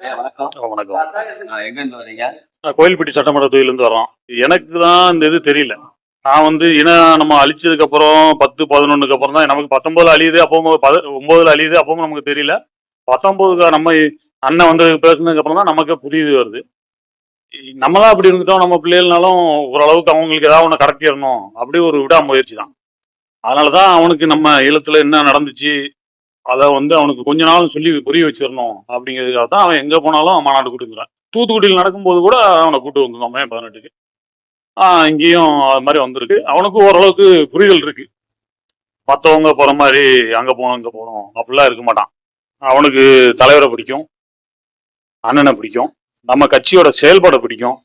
வணக்கம். வணக்கம். எங்க இருந்து வரீங்க? கோயில்பட்டி சட்டமன்ற தொகுதியிலேருந்து வரோம். எனக்கு தான் இந்த இது தெரியல. நான் இனம் நம்ம அழிச்சதுக்கு அப்புறம் 10, 11க்கு அப்புறம் தான் நமக்கு 19 அழியுது. அப்பவும் 9 அழியுது. அப்பவும் நமக்கு தெரியல. 19 நம்ம அண்ணன் வந்து பேசுனதுக்கு அப்புறம் தான் நமக்கு புரியுது வருது. நம்மளாம் அப்படி இருந்துட்டோம். நம்ம பிள்ளைகள்னாலும் ஓரளவுக்கு அவங்களுக்கு ஏதாவது ஒன்று கடத்திடணும் அப்படி ஒரு விடாமுயற்சி தான். அதனாலதான் அவனுக்கு நம்ம ஈழத்துல என்ன நடந்துச்சு அதை அவனுக்கு கொஞ்ச நாள் சொல்லி புரிய வச்சிடணும் அப்படிங்கிறதுக்காக தான் அவன் எங்க போனாலும் மாநாடு கூட்டு வந்துடுறான். தூத்துக்குடியில் நடக்கும்போது கூட அவனை கூட்டு வந்திருந்தோம் மே 18க்கு. இங்கேயும் அது மாதிரி வந்திருக்கு. அவனுக்கு ஓரளவுக்கு புரிதல் இருக்கு. மற்றவங்க போற மாதிரி அங்க போனோம் இங்க போனோம் அப்படிலாம் இருக்க மாட்டான். அவனுக்கு தலைவரை பிடிக்கும், அண்ணனை பிடிக்கும், நம்ம கட்சியோட செயல்பாடை பிடிக்கும்,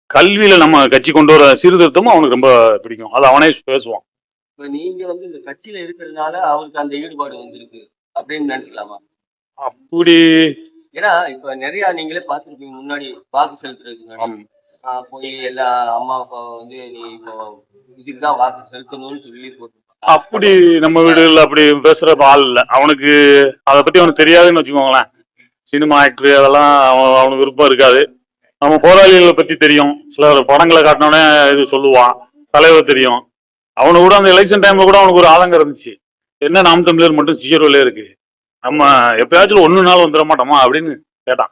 கல்வியில நம்ம கட்சி கொண்டு வர சீர்திருத்தமும் அவனுக்கு ரொம்ப பிடிக்கும். அது அவனே பேசுவான். இப்ப நீங்க இந்த கட்சியில இருக்கிறதுனால அவருக்கு அந்த ஈடுபாடு வந்திருக்கு அப்படின்னு நினைச்சுக்கலாமா? அப்படி ஏன்னா இப்ப நிறைய நீங்களே பார்த்துருப்பீங்க. முன்னாடி வாக்கு செலுத்துறதுக்கு முன்னாடி போய் எல்லா அம்மா அப்பாவை நீ இப்போ இதுக்குதான் வாக்கு செலுத்தணும்னு சொல்லி போட்டு அப்படி நம்ம வீடுகள் அப்படி பேசுற ஆள் இல்ல. அவனுக்கு அதை பத்தி அவனுக்கு தெரியாதுன்னு வச்சுக்கோங்களேன். சினிமா ஆக்டர் அதெல்லாம் அவனுக்கு விருப்பம் இருக்காது. நம்ம போராளிகளை பத்தி தெரியும். சில படங்களை காட்டினோடனே இது சொல்லுவான். தலைவர் தெரியும். அவனு கூட அந்த எலெக்ஷன் டைம்ல கூட அவனுக்கு ஒரு ஆதங்கம் இருந்துச்சு. என்ன நாம் தமிழர் மட்டும் ஜீரோல இருக்கு, நம்ம எப்பயாச்சும் ஒன்னு நாள் வந்துட மாட்டோமா அப்படின்னு கேட்டான்.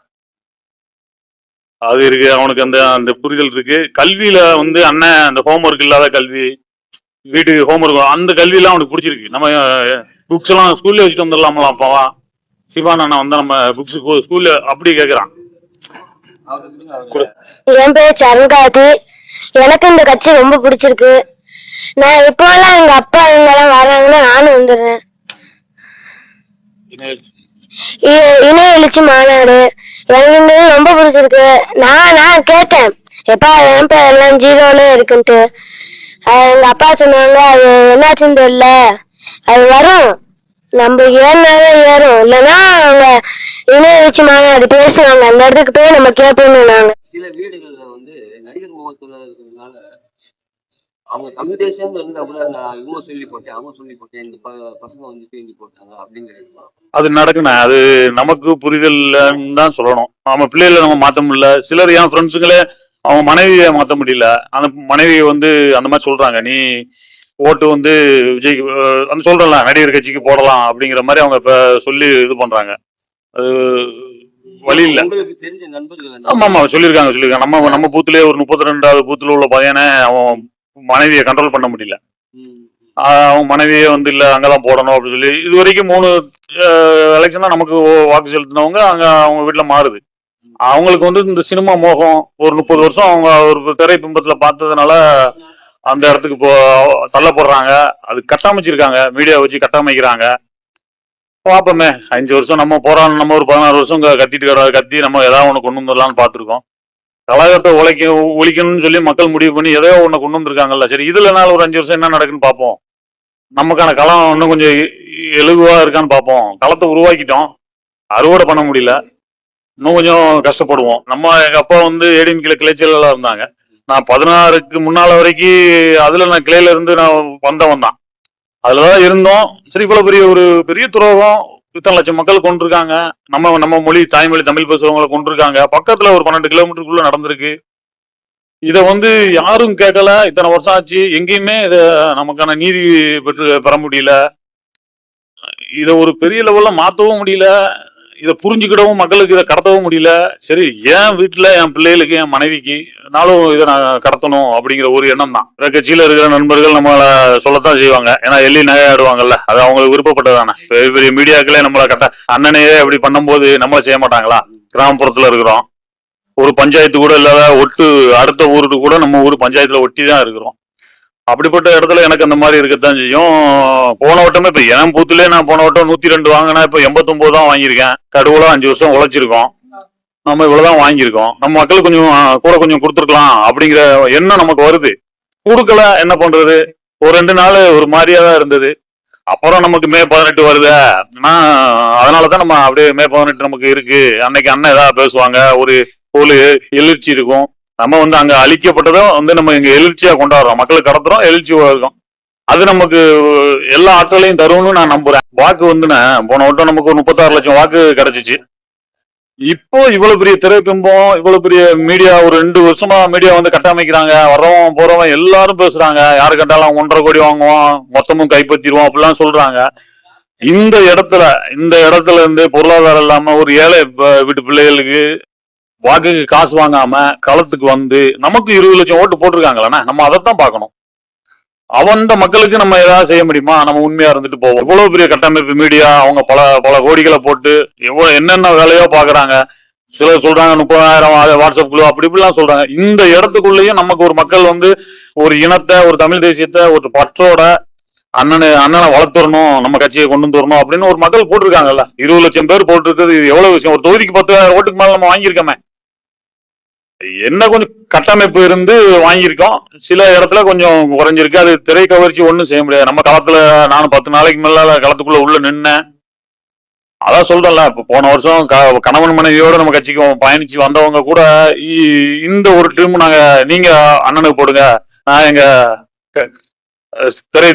அது இருக்கு அவனுக்கு. அந்த அந்த புரிதல் இருக்கு. கல்வியில அண்ணன் அந்த ஹோம்ஒர்க் இல்லாத கல்வி, வீட்டுக்கு ஹோம்ஒர்க், அந்த கல்வியெல்லாம் அவனுக்கு பிடிச்சிருக்கு. நம்ம புக்ஸ் எல்லாம் ஸ்கூல்ல வச்சுட்டு வந்துடலாமலாம் அப்பாவா சிவான் அண்ணன் நம்ம புக்ஸ் ஸ்கூல்ல அப்படி கேட்கிறான். என் பேர் சரங்காதி. எனக்கு இந்த கட்சி ரொம்ப பிடிச்சிருக்கு. நான் இப்போலாம் எங்க அப்பா இவங்கெல்லாம் வர்றாங்கன்னா நானும் வந்துடுறேன். இணைய எழுச்சி மாநாடு எனக்கு ரொம்ப பிடிச்சிருக்கு. நான் கேட்டேன் எப்பா என் பேர் எல்லாம் ஜீரோல இருக்குன்ட்டு. எங்க அப்பா சொன்னாங்க அது என்னாச்சுன்னு தெரியல, அது வரும், நம்ம ஏறினாலும் ஏறும், இல்லைன்னா அவங்க இணைய எழுச்சி மாநாடு பேசுவாங்க, அந்த இடத்துக்கு போய் நம்ம கேட்போம்னு. நாங்க சில வீடுகள்ல நடிகர் முகத்துல இருக்கிறதுனால அவங்க தமிழ் தேசியம் இருந்தா கூட நான் இவங்க சொல்லி போட்டேன் அவங்க சொல்லி போட்டேன் இந்த பசங்க தூங்கி போட்டாங்க அப்படிங்கிறது அது நடக்கணும். அது நமக்கு புரிதல் தான் சொல்லணும். நம்ம பிள்ளைகளை நம்ம மாத்த முடியல. சிலர் என் ஃப்ரெண்ட்ஸுங்களே அவங்க மனைவியை மாத்த முடியல. அந்த மனைவியை அந்த மாதிரி சொல்றாங்க, நீ ஓட்டு விஜய் அந்த சொல்றல நடிகர் கட்சிக்கு போடலாம் அப்படிங்கிற மாதிரி அவங்க இப்ப சொல்லி இது பண்றாங்க. அது வழி இல்ல. ஆமா ஆமா சொல்லியிருக்காங்க. நம்ம பூத்துலயே ஒரு 32வது பூத்துல உள்ள பையனை அவன் மனைவியை கண்ட்ரோல் பண்ண முடியல. அவங்க மனைவியே இல்ல அங்கெல்லாம் போடணும் அப்படின்னு சொல்லி இது வரைக்கும் 3 எலெக்ஷன் தான் நமக்கு வாக்கு செலுத்தினவங்க அங்க அவங்க வீட்டுல மாறுது. அவங்களுக்கு இந்த சினிமா மோகம் ஒரு 30 வருஷம் அவங்க ஒரு திரை பிம்பத்துல பார்த்ததுனால அந்த இடத்துக்கு தள்ளப்படுறாங்க. அது கட்டமைச்சிருக்காங்க, மீடியா வச்சு கட்டமைக்கிறாங்க. பாப்போமே, 5 வருஷம் நம்ம போராட்டம், நம்ம ஒரு 16 வருஷம் கத்தி நம்ம ஏதாவது ஒண்ணு கொண்டு வந்துடலாம்னு பார்த்துருக்கோம். கலாச்சாரத்தை ஒழிக்கணும்னு சொல்லி மக்கள் முடிவு பண்ணி எதையோ ஒண்ணு கொண்டு வந்திருக்காங்கல்ல. சரி, இதுலனால ஒரு 5 வருஷம் என்ன நடக்குன்னு பார்ப்போம். நமக்கான களம் இன்னும் கொஞ்சம் எழுகுவா இருக்கான்னு பார்ப்போம். களத்தை உருவாக்கிட்டோம், அறுவடை பண்ண முடியல, இன்னும் கொஞ்சம் கஷ்டப்படுவோம். எங்க அப்பா ஏடிஎம்கேல கிளைச்சலாம் இருந்தாங்க. நான் 16க்கு முன்னால வரைக்கும் அதுல நான் கிளையில இருந்து நான் வந்தவன் தான். அதுலதான் இருந்தோம். சரி, இவ்வளவு ஒரு பெரிய துரோகம் இத்தனை லட்சம் மக்கள் கொண்டிருக்காங்க. நம்ம மொழி தாய்மொழி தமிழ் பேசுறவங்களை கொண்டிருக்காங்க. பக்கத்துல ஒரு 12 கிலோமீட்டருக்குள்ள நடந்திருக்கு. இத யாரும் கேட்கல. இத்தனை வருஷம் ஆச்சு, எங்கேயுமே இத நமக்கான நீதி பெற முடியல. இத ஒரு பெரிய லெவல்ல மாத்தவும் முடியல. இதை புரிஞ்சுக்கிடவும் மக்களுக்கு இதை கடத்தவும் முடியல. சரி, என் வீட்டுல என் பிள்ளைகளுக்கு என் மனைவிக்கு நாளும் இதை நான் கடத்தணும் அப்படிங்கிற ஒரு எண்ணம் தான். கட்சியில இருக்கிற நண்பர்கள் நம்மள சொல்லத்தான் செய்வாங்க. ஏன்னா எள்ளி நகையாடுவாங்கல்ல, அது அவங்களுக்கு விருப்பப்பட்டதானே. பெரிய பெரிய மீடியாக்களே நம்மளை அண்ணனையே அப்படி பண்ணும்போது நம்மள செய்ய மாட்டாங்களா? கிராமப்புறத்துல இருக்கிறோம், ஒரு பஞ்சாயத்து கூட இல்லாத ஒட்டு அடுத்த ஊருக்கு கூட நம்ம ஊர் பஞ்சாயத்துல ஒட்டி தான் இருக்கிறோம். அப்படிப்பட்ட இடத்துல எனக்கு அந்த மாதிரி இருக்கத்தான் செய்யும். போன வட்டமே இப்ப என் பூத்துலயே நான் போன வட்டம் 102 வாங்கினா இப்ப 89 தான் வாங்கியிருக்கேன். கடுவுல 5 வருஷம் உழைச்சிருக்கோம். நம்ம இவ்வளவுதான் வாங்கியிருக்கோம். நம்ம மக்களுக்கு கொஞ்சம் கொடுத்துருக்கலாம் அப்படிங்கிற எண்ணம் நமக்கு வருது. கொடுக்கல, என்ன பண்றது? ஒரு 2 நாள் ஒரு மாதிரியா தான் இருந்தது. அப்புறம் நமக்கு மே 18 வருது. அதனாலதான் நம்ம அப்படியே மே 18 நமக்கு இருக்கு. அன்னைக்கு அண்ணன் ஏதாவது பேசுவாங்க, ஒரு எழுச்சி இருக்கும். நம்ம அங்க அழிக்கப்பட்டதும் நம்ம இங்க எழுச்சியா கொண்டாடுறோம், மக்களுக்கு கடத்துறோம், எழுச்சியா இருக்கும். அது நமக்கு எல்லா ஆற்றலையும் தரும்னு நான் நம்புறேன். வாக்கு போன வட்டம் நமக்கு ஒரு 36 லட்சம் வாக்கு கிடைச்சிச்சு. இப்போ இவ்வளவு பெரிய திரைப்பிம்பம், இவ்வளவு பெரிய மீடியா, ஒரு 2 வருஷமா மீடியா வந்து கட்டமைக்கிறாங்க. வர்றவன் போறவன் எல்லாரும் பேசுறாங்க. யாரு கேட்டாலும் 1.5 கோடி வாங்குவோம், மொத்தமும் கைப்பற்றிடுவோம் அப்படிலாம் சொல்றாங்க. இந்த இடத்துல இருந்து பொருளாதாரம் இல்லாம ஒரு ஏழை வீட்டு பிள்ளைகளுக்கு வாக்குக்கு காசு வாங்காம களத்துக்கு வந்து நமக்கு 20 லட்சம் ஓட்டு போட்டிருக்காங்களே, நம்ம அதைத்தான் பார்க்கணும். அவந்த மக்களுக்கு நம்ம ஏதாவது செய்ய முடியுமா? நம்ம உண்மையா இருந்துட்டு போவோம். எவ்வளவு பெரிய கட்டமைப்பு மீடியா, அவங்க பல பல கோடிகளை போட்டு என்னென்ன வேலையோ பாக்குறாங்க. சிலர் சொல்றாங்க 30,000 வாட்ஸ்அப் குழு அப்படி இப்படிலாம் சொல்றாங்க. இந்த இடத்துக்குள்ளேயும் நமக்கு ஒரு மக்கள் வந்து ஒரு இனத்தை, ஒரு தமிழ் தேசியத்தை, ஒரு பற்றோட அண்ணனை வளர்த்துறணும், நம்ம கட்சியை கொண்டு வரணும் அப்படின்னு ஒரு மக்கள் போட்டிருக்காங்கல்ல. 20 லட்சம் பேர் போட்டிருக்கிறது இது எவ்வளவு விஷயம். ஒரு தொகுதிக்கு 10,000 ஓட்டுக்கு மேல நம்ம வாங்கியிருக்கோமே. என்ன கொஞ்சம் கட்டமைப்பு இருந்து வாங்கியிருக்கோம். சில இடத்துல கொஞ்சம் குறைஞ்சிருக்கு. அது திரை கவர்ச்சி ஒண்ணும் செய்ய முடியாது. நம்ம களத்துல நானும் 10 நாளைக்கு மேல களத்துக்குள்ள உள்ள நின்னேன். அதான் சொல்றேன்ல, இப்ப போன வருஷம் கணவன் மனைவியோட நம்ம கட்சிக்கு பயணிச்சு வந்தவங்க கூட இந்த ஒரு டீம் நீங்க அண்ணனுக்கு போடுங்க, நான் எங்க திரை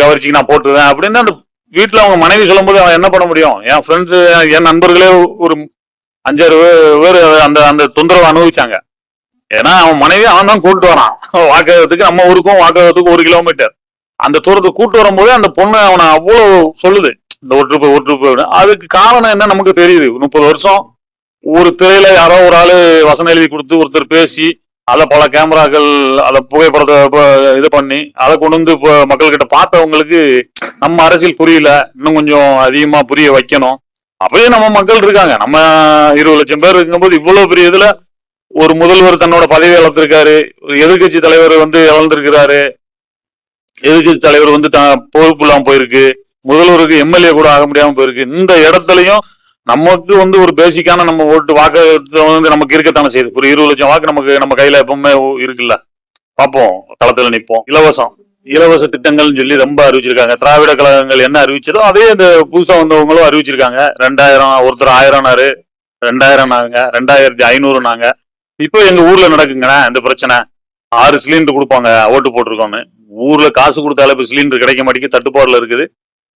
கவர்ச்சிக்கு நான் போட்டுருவேன் அப்படின்னு அந்த வீட்டுல அவங்க மனைவி சொல்லும் போது அவன் என்ன பண்ண முடியும்? என் ஃப்ரெண்ட்ஸ், என் நண்பர்களே ஒரு 5-6 பேர் அந்த தொந்தரவு அனுபவிச்சாங்க. ஏன்னா அவன் மனைவி அவன் தான் கூப்பிட்டு வரான் வாக்குறதுக்கு. நம்ம ஊருக்கும் வாக்குறதுக்கு 1 கிலோமீட்டர் அந்த தூரத்தை கூப்பிட்டு வரும்போதே அந்த பொண்ணு அவனை அவ்வளவு சொல்லுது, இந்த ஒற்று. அதுக்கு காரணம் என்ன நமக்கு தெரியுது. 30 வருஷம் ஒரு திரையில யாரோ ஒரு ஆளு வசனம் எழுதி கொடுத்து ஒருத்தர் பேசி அதை பல கேமராக்கள் அதை புகைப்படத்தை இது பண்ணி அதை கொண்டு வந்து மக்கள்கிட்ட பார்த்தவங்களுக்கு நம்ம அரசியல் புரியல, இன்னும் கொஞ்சம் அதிகமா புரிய வைக்கணும். அப்படியே நம்ம மக்கள் இருக்காங்க. நம்ம 20 லட்சம் பேர் இருக்கும்போது இவ்வளவு பெரிய இதுல ஒரு முதல்வர் தன்னோட பதவி இழந்திருக்காரு, ஒரு எதிர்கட்சி தலைவர் வந்து இழந்திருக்கிறாரு, எதிர்கட்சி தலைவர் வந்து பொறுப்பு இல்லாம போயிருக்கு, முதல்வருக்கு எம்எல்ஏ கூட ஆக முடியாம போயிருக்கு. இந்த இடத்துலயும் நமக்கு வந்து ஒரு பேசிக்கான நம்ம ஓட்டு வாக்கு வந்து நமக்கு இருக்கத்தானே செய்யுது. ஒரு 20 லட்சம் வாக்கு நமக்கு நம்ம கையில எப்பவுமே இருக்குல்ல. பார்ப்போம், களத்துல நிற்போம். இலவச திட்டங்கள்னு சொல்லி ரொம்ப அறிவிச்சிருக்காங்க. திராவிட கழகங்கள் என்ன அறிவிச்சதோ அதே இந்த புதுசா வந்தவங்களும் அறிவிச்சிருக்காங்க. 2000 ஒருத்தர் 1000 2000 2500 நாங்க. இப்போ எங்க ஊர்ல நடக்குங்கண்ணா இந்த பிரச்சனை. 6 சிலிண்டர் கொடுப்பாங்க, ஓட்டு போட்டிருக்கோன்னு. ஊர்ல காசு கொடுத்தாலே இப்ப சிலிண்டர் கிடைக்க மாட்டேங்குது, தட்டுப்பாடுல இருக்குது.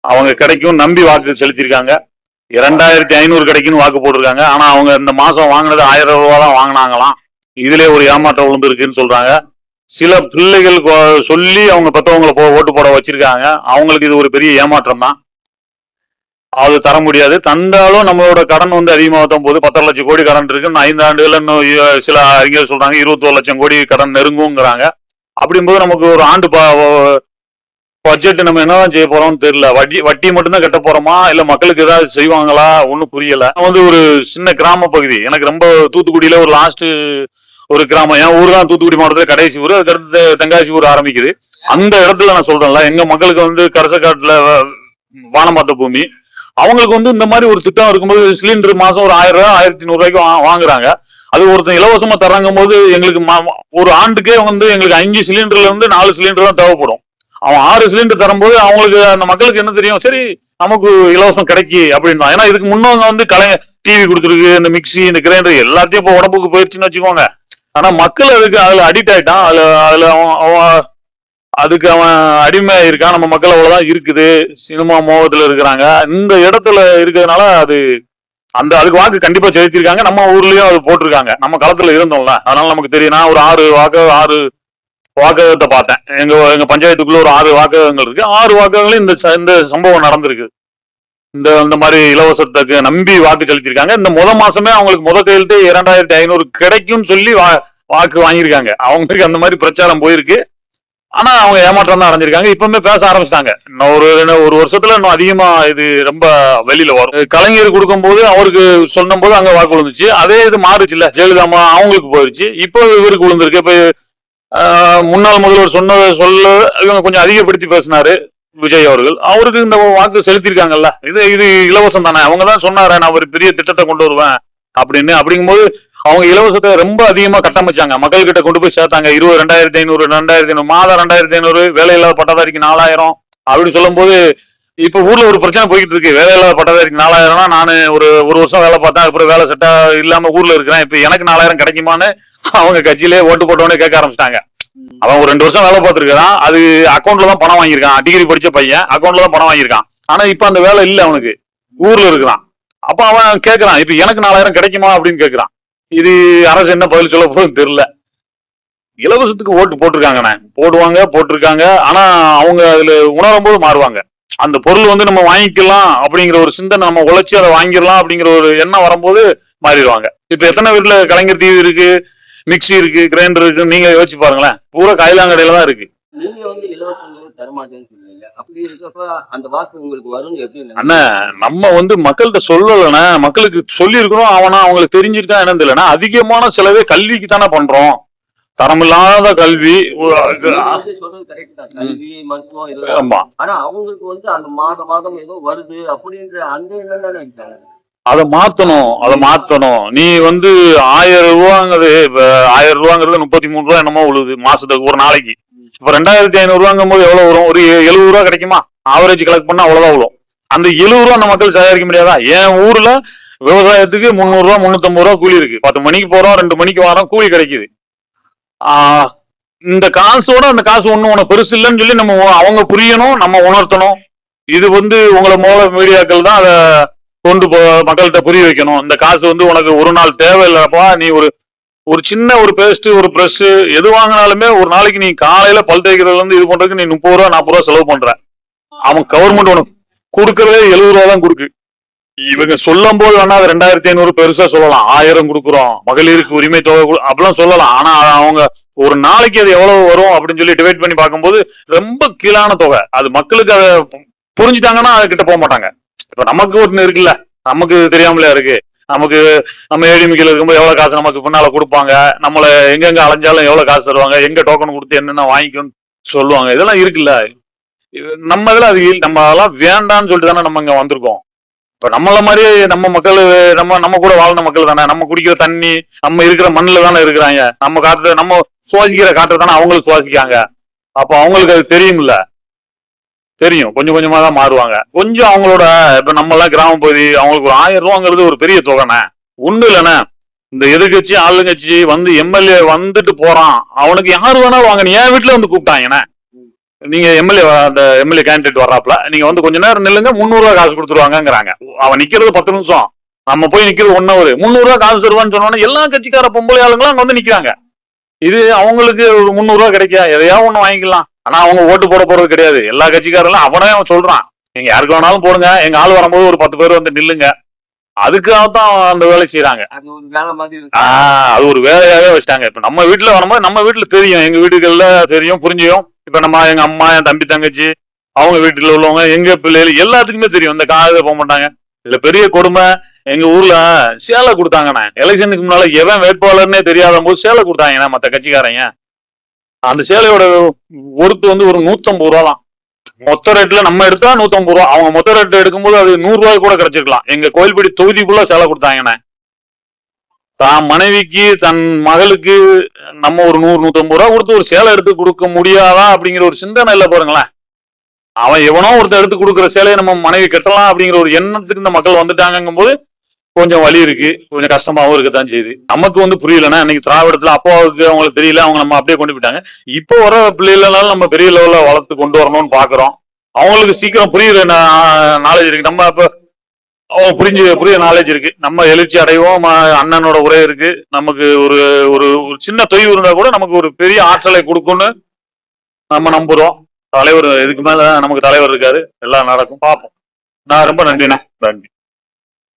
அவங்க கிடைக்கும் நம்பி வாக்கு செலுத்திருக்காங்க. 2500 கிடைக்குன்னு வாக்கு போட்டிருக்காங்க. ஆனா அவங்க இந்த மாசம் வாங்கினது 1000 ரூபா தான் வாங்கினாங்களாம். இதுல ஒரு ஏமாற்றம் விழுந்து இருக்குன்னு சொல்றாங்க. சில பிள்ளைகள் சொல்லி அவங்க பெற்றவங்களை ஓட்டு போட வச்சிருக்காங்க. அவங்களுக்கு இது ஒரு பெரிய ஏமாற்றம் தான். அது தர முடியாது. தந்தாலும் நம்மளோட கடன் வந்து அதிகமாகத்தான் போகுது. 10 லட்சம் கோடி கடன் இருக்கு. 5 ஆண்டுகள் இன்னும் சில அறிஞர் சொல்றாங்க 21 லட்சம் கோடி கடன் நெருங்குங்கிறாங்க. அப்படிங்கும்போது நமக்கு ஒரு ஆண்டு பட்ஜெட் நம்ம என்னதான் செய்ய போறோம்னு தெரியல. வட்டி மட்டும்தான் கட்ட போறோமா, இல்ல மக்களுக்கு ஏதாவது செய்வாங்களா, ஒன்னும் புரியல. வந்து ஒரு சின்ன கிராம பகுதி. எனக்கு ரொம்ப தூத்துக்குடியில ஒரு லாஸ்ட் ஒரு கிராமம், என் ஊர் தான் தூத்துக்குடி மாவட்டத்துல கடைசி ஊர். அதுக்கடுத்து தென்காசி ஊர் ஆரம்பிக்குது. அந்த இடத்துல நான் சொல்றேன்ல, எங்க மக்களுக்கு வந்து கரசக்காட்டுல வானம் பார்த்த பூமி. அவங்களுக்கு வந்து இந்த மாதிரி ஒரு திட்டம் இருக்கும்போது சிலிண்டர் மாசம் ஒரு 1000 ரூபாய் 1500 ரூபாய்க்கு வாங்குறாங்க. அது ஒருத்தன் இலவசமா தர்றாங்கும் போது எங்களுக்கு ஒரு ஆண்டுக்கே வந்து எங்களுக்கு 5 சிலிண்டர்ல இருந்து 4 சிலிண்டர் தான் தேவைப்படும். அவன் 6 சிலிண்டர் தரும்போது அவங்களுக்கு அந்த மக்களுக்கு என்ன தெரியும், சரி நமக்கு இலவசம் கிடைக்கி அப்படின்னா. ஏன்னா இதுக்கு முன்னவங்க வந்து டிவி கொடுத்துருக்கு, இந்த மிக்சி, இந்த கிரைண்டர் எல்லாத்தையும் இப்போ உடம்புக்கு போயிடுச்சுன்னு வச்சுக்கோங்க. ஆனா மக்கள் அதுல அடிக்ட் ஆயிட்டான். அதுல அதுக்கு அவன் அடிமை இருக்கான். நம்ம மக்கள் அவ்வளவுதான் இருக்குது, சினிமா மோகத்துல இருக்கிறாங்க. இந்த இடத்துல இருக்கிறதுனால அதுக்கு வாக்கு கண்டிப்பா செலுத்திருக்காங்க. நம்ம ஊர்லயும் அது போட்டிருக்காங்க. நம்ம களத்துல இருந்தோம்ல, அதனால நமக்கு தெரியும். நான் ஒரு 6 வாக்ககத்தை பார்த்தேன். எங்க பஞ்சாயத்துக்குள்ள ஒரு 6 வாக்ககங்கள் இருக்கு. 6 வாக்ககங்களும் இந்த சம்பவம் நடந்திருக்கு. இந்த மாதிரி இலவசத்துக்கு நம்பி வாக்கு செலுத்திருக்காங்க. இந்த மாசமே அவங்களுக்கு கையெழுத்து 2500 கிடைக்கும்னு சொல்லி வாக்கு வாங்கியிருக்காங்க. அவங்களுக்கு அந்த மாதிரி பிரச்சாரம் போயிருக்கு. ஆனா அவங்க ஏமாற்றம் தான் அடைஞ்சிருக்காங்க. இப்பவுமே பேச ஆரம்பிச்சிட்டாங்க. இன்னும் ஒரு வருஷத்துல இன்னும் அதிகமா இது ரொம்ப வெளியில வரும். கலைஞர் கொடுக்கும் போது அவருக்கு சொன்னும் போது அங்க வாக்கு விழுந்துச்சு. அதே இது மாறுச்சு இல்ல, ஜெயலலிதா அவங்களுக்கு போயிடுச்சு. இப்போ இவருக்கு விழுந்திருக்கு. இப்ப முன்னாள் முதல்வர் சொல்ல இவங்க கொஞ்சம் அதிகப்படுத்தி பேசினாரு விஜய் அவர்கள். அவருக்கு இந்த வாக்கு செலுத்திருக்காங்கல்ல. இது இலவசம் தானே. அவங்க தான் சொன்னாரு நான் ஒரு பெரிய திட்டத்தை கொண்டு வருவேன் அப்படின்னு. அப்படிங்கும்போது அவங்க இலவசத்தை ரொம்ப அதிகமா கட்டமைச்சாங்க, மக்கள் கிட்ட கொண்டு போய் சேர்த்தாங்க. 2500 மாதம் 2500, வேலையில்லாத பட்டதாரிக்கு 4000 அப்படின்னு சொல்லும் போது இப்ப ஊர்ல ஒரு பிரச்சனை போய்கிட்டு இருக்கு. வேலையில்லாத பட்டதாரிக்கு 4000, நான் ஒரு வருஷம் வேலை பார்த்தேன், அப்புறம் வேலை செட்டா இல்லாம ஊர்ல இருக்கிறேன், இப்ப எனக்கு 4000 கிடைக்குமான்னு அவங்க கட்சியிலே ஓட்டு போட்டவனே கேட்க ஆரம்பிச்சிட்டாங்க. அவன் ஒரு 2 வருஷம் வேலை பார்த்துருக்கான். அது அக்கௌண்ட்ல தான் பணம் வாங்கியிருக்கான். டிகிரி படிச்ச பையன் அக்கௌண்ட்ல தான் பணம் வாங்கியிருக்கான். ஆனா இப்ப அந்த வேலை இல்ல, அவனுக்கு ஊர்ல இருக்கிறான். அப்ப அவன் கேட்கறான், இப்ப எனக்கு 4000 கிடைக்குமா அப்படின்னு கேட்கறான். இது அரசு என்ன பதில் சொல்ல போகுதுன்னு தெரியல. இலவசத்துக்கு ஓட்டு போட்டிருக்காங்கண்ணே, போட்டிருக்காங்க. ஆனா அவங்க அதுல உணரும் போது மாறுவாங்க. அந்த பொருள் வந்து நம்ம வாங்கிக்கலாம் அப்படிங்கிற ஒரு சிந்தனை, நம்ம உழைச்சி அதை வாங்கிடலாம் அப்படிங்கிற ஒரு எண்ணம் வரும்போது மாறிடுவாங்க. இப்ப எத்தனை வீட்டுல கலைஞர் டிவி இருக்கு, மிக்சி இருக்கு, கிரைண்டர் இருக்கு, நீங்க யோசிச்சு பாருங்களேன். பூரா காயிலாங்கடையில தான் இருக்கு. நீங்க வந்து இலவசங்களை தரமாட்டேன்னு சொல்லுவீங்க. அப்படி இருக்கப்ப அந்த வாக்கு உங்களுக்கு வரும்னு எப்படி அண்ணா, நம்ம வந்து மக்கள்கிட்ட சொல்லலன்னா, மக்களுக்கு சொல்லி இருக்கிறோம், அவங்களுக்கு தெரிஞ்சிருக்கா என்னன்னு தெரியலன்னா, அதிகமான செலவே கல்விக்கு தானே பண்றோம். தரமில்லாத கல்வி. சொல்றது கரெக்ட் தான், கல்வி மருத்துவம் இதெல்லாம். ஆமா, ஆனா அவங்களுக்கு வந்து அந்த மாதம் ஏதோ வருது அப்படின்ற அந்த எண்ணம் தானே இருக்காங்க. அதை மாத்தணும். நீ வந்து 1000 ரூபாங்கிறது, இப்ப 1000 ரூபாங்கிறது 33 ரூபா என்னமோ உழுது மாசத்துக்கு ஒரு நாளைக்கு. இப்ப 2500 ரூபாங்கும் போது எவ்வளவு வரும்? ஒரு 70 ரூபா கிடைக்குமா? ஆவரேஜ் கலெக்ட் பண்ணா அவ்வளவுதான் விழும். அந்த 70 ரூபா அந்த மக்கள் தயாரிக்க முடியாதா? என் ஊர்ல விவசாயத்துக்கு 300 ரூபா 350 ரூபா கூலி இருக்கு. 10 மணிக்கு போறோம், 2 மணிக்கு வரோம், கூலி கிடைக்குது. இந்த காசோட அந்த காசு ஒண்ணு உனக்கு பெருசு இல்லைன்னு சொல்லி நம்ம அவங்க புரியணும், நம்ம உணர்த்தணும். இது வந்து உங்களை மீடியாக்கள் தான் அதை கொண்டு மக்கள்கிட்ட புரிய வைக்கணும். இந்த காசு வந்து உனக்கு ஒரு நாள் தேவையில்லைப்பா. நீ ஒரு சின்ன ஒரு பேஸ்ட், ஒரு பிரஷ் எது வாங்கினாலுமே ஒரு நாளைக்கு நீ காலையில பல் தேய்க்கிறதுல இருந்து இது பண்றதுக்கு நீ 30 ரூபா 40 ரூபா செலவு பண்ற. அவன் கவர்மெண்ட் உனக்கு கொடுக்கறதே 70 ரூபா தான் கொடுக்கு. இவங்க சொல்லும் போது வேணா அது 2500 பெருசா சொல்லலாம், 1000 கொடுக்குறோம், மகளிருக்கு உரிமை தொகை அப்படிலாம் சொல்லலாம். ஆனா அவங்க ஒரு நாளைக்கு அது எவ்வளவு வரும் அப்படின்னு சொல்லி டிவைட் பண்ணி பார்க்கும்போது ரொம்ப கீழான தொகை. அது மக்களுக்கு அதை புரிஞ்சுட்டாங்கன்னா அது கிட்ட போக மாட்டாங்க. இப்ப நமக்கு ஒண்ணு இருக்குல்ல, நமக்கு தெரியாமலையா இருக்கு. நமக்கு நம்ம ஏடிமிக்கல இருக்கும்போது எவ்வளவு காசு நமக்கு பின்னால கொடுப்பாங்க, நம்மள எங்கெங்க அலைஞ்சாலும் எவ்வளவு காசு தருவாங்க, எங்க டோக்கன் கொடுத்து என்னென்ன வாங்கிக்கணும்னு சொல்லுவாங்க. இதெல்லாம் இருக்குல்ல. நம்ம இதுல அது நம்ம அதெல்லாம் வேண்டாம்னு சொல்லிட்டு தானே நம்ம இங்க வந்திருக்கோம். இப்ப நம்மள மாதிரி நம்ம மக்கள், நம்ம கூட வாழ்ந்த மக்கள் தானே. நம்ம குடிக்கிற தண்ணி நம்ம இருக்கிற மண்ணுல தானே இருக்கிறாங்க. நம்ம காற்று, நம்ம சுவாசிக்கிற காற்றை தானே அவங்களுக்கு சுவாசிக்காங்க. அப்ப அவங்களுக்கு அது தெரியும்ல, தெரியும். கொஞ்சம் கொஞ்சமா தான் மாறுவாங்க. கொஞ்சம் அவங்களோட, இப்ப நம்ம எல்லாம் கிராம பகுதி, அவங்களுக்கு ஒரு 1000 ரூபாங்கிறது ஒரு பெரிய தொகைண்ணே. ஒண்ணு இல்லைண்ணே, இந்த எதிர்கட்சி ஆளுங்கட்சி வந்து எம்எல்ஏ வந்துட்டு போறான், அவனுக்கு யாரு வேணாலும் வாங்க. என் வீட்டுல வந்து கூப்பிட்டாங்கண்ணே, நீங்க அந்த எம்எல்ஏ கேண்டிடேட் வர்றாப்ல, நீங்க வந்து கொஞ்ச நேரம் நில்லுங்க, 300 ரூபாய் காசு கொடுத்துருவாங்கிறாங்க. அவன் நிக்கிறது 10 நிமிஷம், நம்ம போய் நிக்கிறது 1 hour. 300 ரூபாய் காசு தருவான்னு சொன்னோன்னா எல்லா கட்சிக்கார பொம்பளை ஆளுங்களும் அங்க வந்து நிக்கிறாங்க. இது அவங்களுக்கு ஒரு 300 ரூபாய் கிடைக்கா, எதையா ஒண்ணு வாங்கிக்கலாம். ஆனா அவங்க ஓட்டு போட போறது கிடையாது. எல்லா கட்சிக்காரெல்லாம் அவனே அவன் சொல்றான், நீங்க யாருக்கு வேணாலும் போடுங்க, எங்க ஆள் வரும்போது ஒரு 10 பேர் வந்து நில்லுங்க. அதுக்காகத்தான் அந்த வேலை செய்யறாங்க. அது ஒரு வேலையாவே வச்சுட்டாங்க. இப்ப நம்ம வீட்டுல வரும்போது நம்ம வீட்டுல தெரியும், எங்க வீடுகள்ல தெரியும், புரிஞ்சும். இப்ப நம்ம எங்க அம்மா, என் தம்பி தங்கச்சி, அவங்க வீட்டுல உள்ளவங்க, எங்க பிள்ளைகள் எல்லாத்துக்குமே தெரியும். இந்த காலையில போக மாட்டாங்க. இதுல பெரிய கொடுமை, எங்க ஊர்ல சேலை கொடுத்தாங்கண்ணே. எலெக்ஷனுக்கு முன்னால எவன் வேட்பாளர்னே தெரியாத போது சேலை கொடுத்தாங்கண்ணே மத்த கட்சிக்காரங்க. அந்த சேலையோட ஒருத்து வந்து ஒரு 150 ரூபாலாம். மொத்த ரேட்ல நம்ம எடுத்தா 150 ரூபா, அவங்க மொத்த ரேட் எடுக்கும்போது அது 100 ரூபாய் கூட கிடைச்சிருக்கலாம். எங்க கோயில்படி தொகுதிக்குள்ள சேலை கொடுத்தாங்கண்ணே. தான் மனைவிக்கு, தன் மகளுக்கு நம்ம ஒரு 100-150 ரூபா கொடுத்து ஒரு சேலை எடுத்து கொடுக்க முடியாதா அப்படிங்கிற ஒரு சிந்தனை இல்லை பாருங்களேன். அவன் எவனோ ஒருத்தர் எடுத்து கொடுக்குற சேலையை நம்ம மனைவி கட்டலாம் அப்படிங்கிற ஒரு எண்ணத்துக்கு இந்த மக்கள் வந்துட்டாங்கும் போது கொஞ்சம் வலி இருக்கு, கொஞ்சம் கஷ்டமாவும் இருக்கத்தான் செய்யுது. நமக்கு வந்து புரியலன்னா, இன்னைக்கு திராவிடத்துல அப்பாவுக்கு அவங்களுக்கு தெரியல, அவங்க நம்ம அப்படியே கொண்டு போயிட்டாங்க. இப்போ வர பிள்ளைகளாலும் நம்ம பெரிய லெவல்ல வளர்த்து கொண்டு வரணும்னு பாக்குறோம். அவங்களுக்கு சீக்கிரம் புரியுற நாலேஜ் இருக்கு. நம்ம அப்ப புரிய நாலேஜ் இருக்கு. நம்ம எழுச்சி அடைவோம். அண்ணனோட உரை இருக்கு. நமக்கு ஒரு ஒரு சின்ன தொய்வு இருந்தா கூட நமக்கு ஒரு பெரிய ஆற்றலை கொடுக்கும்னு நம்ம நம்புறோம். தலைவர் இதுக்கு மேல நமக்கு தலைவர் இருக்காரு, எல்லாம் நடக்கும், பார்ப்போம். நான் ரொம்ப நன்றிண்ணா, நன்றி.